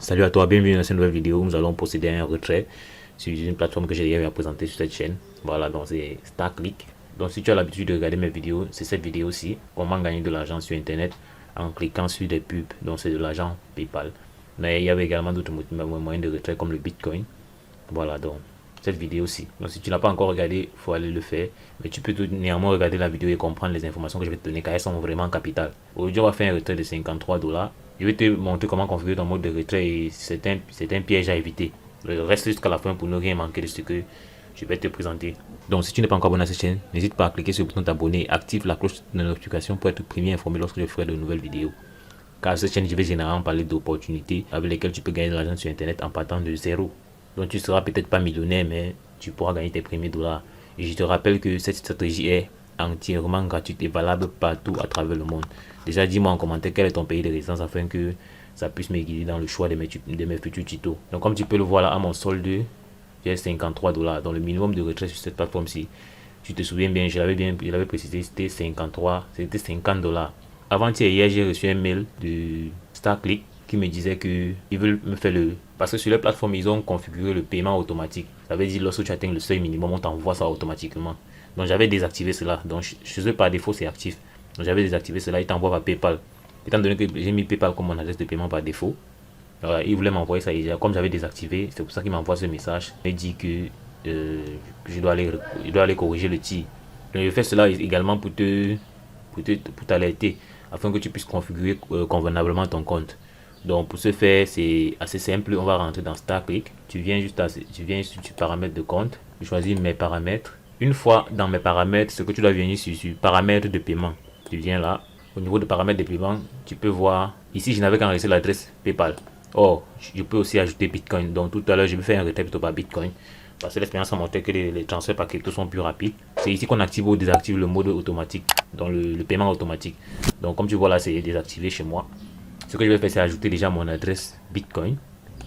Salut à toi, bienvenue dans cette nouvelle vidéo. Nous allons procéder à un retrait sur une plateforme que j'ai déjà présentée sur cette chaîne. Voilà, donc c'est StarClick. Donc si tu as l'habitude de regarder mes vidéos, c'est cette vidéo-ci. Comment gagner de l'argent sur Internet en cliquant sur des pubs. Donc c'est de l'argent PayPal. Mais il y avait également d'autres moyens de retrait comme le Bitcoin. Voilà, donc cette vidéo-ci. Donc si tu n'as pas encore regardé, il faut aller le faire. Mais tu peux tout néanmoins regarder la vidéo et comprendre les informations que je vais te donner car elles sont vraiment capitales. Aujourd'hui, on va faire un retrait de 53 $. Je vais te montrer comment configurer ton mode de retrait et c'est un piège à éviter. Reste jusqu'à la fin pour ne rien manquer de ce que je vais te présenter. Donc si tu n'es pas encore abonné à cette chaîne, n'hésite pas à cliquer sur le bouton t'abonner et active la cloche de notification pour être premier informé lorsque je ferai de nouvelles vidéos. Car sur cette chaîne, je vais généralement parler d'opportunités avec lesquelles tu peux gagner de l'argent sur Internet en partant de zéro. Donc tu seras peut-être pas millionnaire, mais tu pourras gagner tes premiers dollars. Et je te rappelle que cette stratégie est entièrement gratuite et valable partout à travers le monde. Déjà, dis-moi en commentaire quel est ton pays de résidence afin que ça puisse me guider dans le choix de mes futurs tutos. Donc comme tu peux le voir là, à mon solde, j'ai 53 $. Donc le minimum de retrait sur cette plateforme-ci, tu te souviens bien, je l'avais précisé, c'était 50 $. Avant-hier, j'ai reçu un mail de StarClick qui me disait que ils veulent me faire parce que sur les plateformes, ils ont configuré le paiement automatique. Ça veut dire lorsque tu atteins le seuil minimum, on t'envoie ça automatiquement. Donc j'avais désactivé cela. Donc chez eux, par défaut, c'est actif. Donc j'avais désactivé cela, ils t'envoient par PayPal. Étant donné que j'ai mis PayPal comme mon adresse de paiement par défaut, alors, ils voulaient m'envoyer ça. Et comme j'avais désactivé, c'est pour ça qu'ils m'envoient ce message. Il me dit que je dois aller corriger le tir. Donc je fais cela également pour t'alerter afin que tu puisses configurer convenablement ton compte. Donc pour ce faire, c'est assez simple. On va rentrer dans StarClick. Tu viens sur paramètres de compte. Tu choisis mes paramètres. Une fois dans mes paramètres, ce que tu dois venir sur paramètres de paiement. Tu viens là. Au niveau de paramètres de paiement, tu peux voir. Ici, je n'avais qu'enregistré l'adresse PayPal. Or, je peux aussi ajouter Bitcoin. Donc tout à l'heure, je vais faire un retrait plutôt par Bitcoin. Parce que l'expérience a montré que les transferts par crypto sont plus rapides. C'est ici qu'on active ou désactive le mode automatique. Dans le paiement automatique. Donc comme tu vois là, c'est désactivé chez moi. Ce que je vais faire, c'est ajouter déjà mon adresse Bitcoin.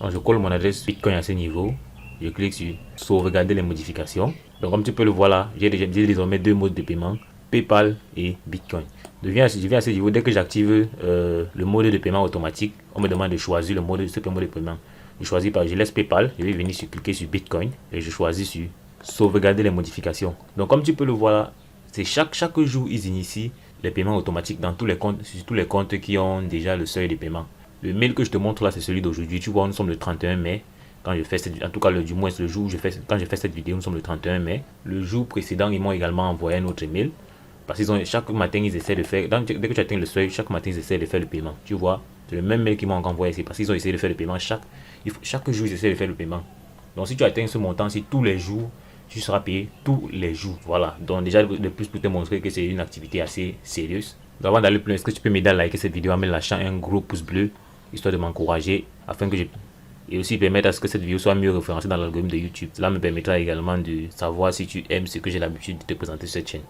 Donc je colle mon adresse Bitcoin à ce niveau. Je clique sur sauvegarder les modifications. Donc comme tu peux le voir là, j'ai désormais deux modes de paiement, PayPal et Bitcoin. Je viens à ce niveau, dès que j'active le mode de paiement automatique, on me demande de choisir le mode de paiement. Je laisse PayPal, je vais venir cliquer sur Bitcoin et je choisis sur sauvegarder les modifications. Donc comme tu peux le voir là, c'est chaque jour ils initient les paiements automatiques dans tous les comptes, sur tous les comptes qui ont déjà le seuil de paiement. Le mail que je te montre là, c'est celui d'aujourd'hui. Tu vois, nous sommes le 31 mai. Quand je fais en tout cas, du moins le jour où quand je fais cette vidéo, nous sommes le 31 mai. Le jour précédent, ils m'ont également envoyé un autre mail. Parce qu'ils chaque matin, ils essaient de faire, dès que tu atteins le seuil, chaque matin, ils essaient de faire le paiement. Tu vois, c'est le même mail qu'ils m'ont envoyé ici. Parce qu'ils ont essayé de faire le paiement chaque jour, ils essaient de faire le paiement. Donc si tu atteins ce montant-ci tous les jours, tu seras payé tous les jours. Voilà. Donc déjà de plus pour te montrer que c'est une activité assez sérieuse. Donc avant d'aller plus loin, est-ce que tu peux m'aider à liker cette vidéo en me lâchant un gros pouce bleu, histoire de m'encourager, afin que et aussi permettre à ce que cette vidéo soit mieux référencée dans l'algorithme de YouTube. Cela me permettra également de savoir si tu aimes ce que j'ai l'habitude de te présenter sur cette chaîne.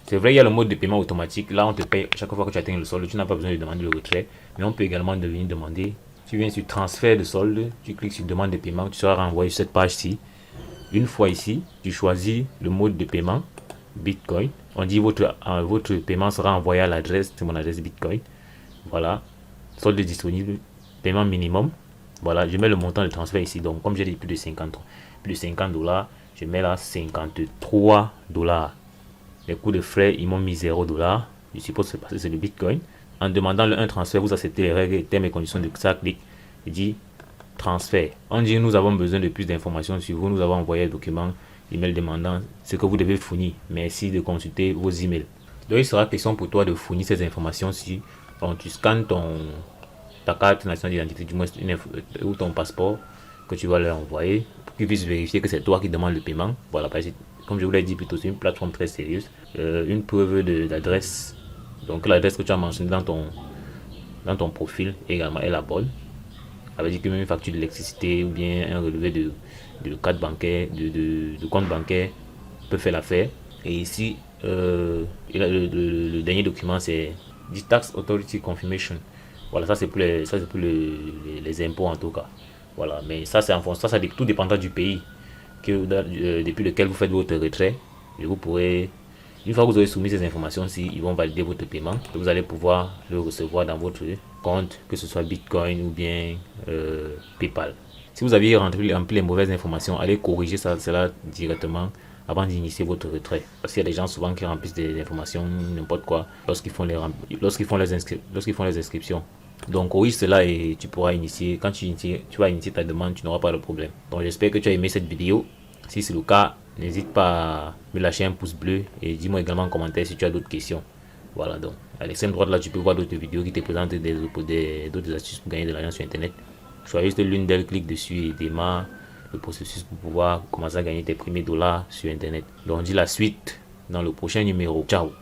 C'est vrai, il y a le mode de paiement automatique. Là, on te paye chaque fois que tu atteins le solde. Tu n'as pas besoin de demander le retrait. Mais on peut également venir demander. Tu viens sur transfert de solde. Tu cliques sur demande de paiement. Tu seras renvoyé sur cette page-ci. Une fois ici, tu choisis le mode de paiement Bitcoin. On dit votre paiement sera envoyé à l'adresse. C'est mon adresse Bitcoin. Voilà. Solde disponible. Paiement minimum. Voilà. Je mets le montant de transfert ici. Donc, comme j'ai dit plus de 50 $, je mets là 53 $. Les coûts de frais, ils m'ont mis 0 $. Je suppose que c'est le Bitcoin. En demandant un transfert, vous acceptez les règles, termes et conditions de StarClick. Il dit transfert. On dit nous avons besoin de plus d'informations sur vous. Nous avons envoyé un document email demandant ce que vous devez fournir. Merci de consulter vos emails. Donc il sera question pour toi de fournir ces informations si tu scannes ta carte nationale d'identité, du moins ou ton passeport que tu vas leur envoyer pour qu'ils puissent vérifier que c'est toi qui demandes le paiement. Voilà, comme je vous l'ai dit plutôt, c'est une plateforme très sérieuse. Une preuve d'adresse. Donc l'adresse que tu as mentionnée dans ton profil également est la bonne. Ça veut dire que même une facture d'électricité ou bien un relevé de carte bancaire, de compte bancaire peut faire l'affaire. Et ici, le dernier document, c'est du Tax Authority Confirmation. Voilà, ça c'est pour les impôts en tout cas. Voilà, mais ça c'est en fonction, ça tout dépendra du pays depuis lequel vous faites votre retrait. Et vous pourrez, une fois que vous aurez soumis ces informations, si ils vont valider votre paiement, vous allez pouvoir le recevoir dans votre compte, que ce soit Bitcoin ou bien PayPal. Si vous aviez rempli les mauvaises informations, allez corriger cela directement avant d'initier votre retrait. Parce qu'il y a des gens souvent qui remplissent des informations, n'importe quoi, lorsqu'ils font les inscriptions. Donc corrige cela et tu pourras initier. Quand tu vas initier ta demande, tu n'auras pas de problème. Donc j'espère que tu as aimé cette vidéo. Si c'est le cas, n'hésite pas à me lâcher un pouce bleu et dis-moi également en commentaire si tu as d'autres questions. Voilà, donc à l'extrême droite là, tu peux voir d'autres vidéos qui te présentent d'autres astuces pour gagner de l'argent sur internet. Choisis l'une d'elles, clique dessus et démarre le processus pour pouvoir commencer à gagner tes premiers dollars sur internet. Donc on dit la suite dans le prochain numéro. Ciao.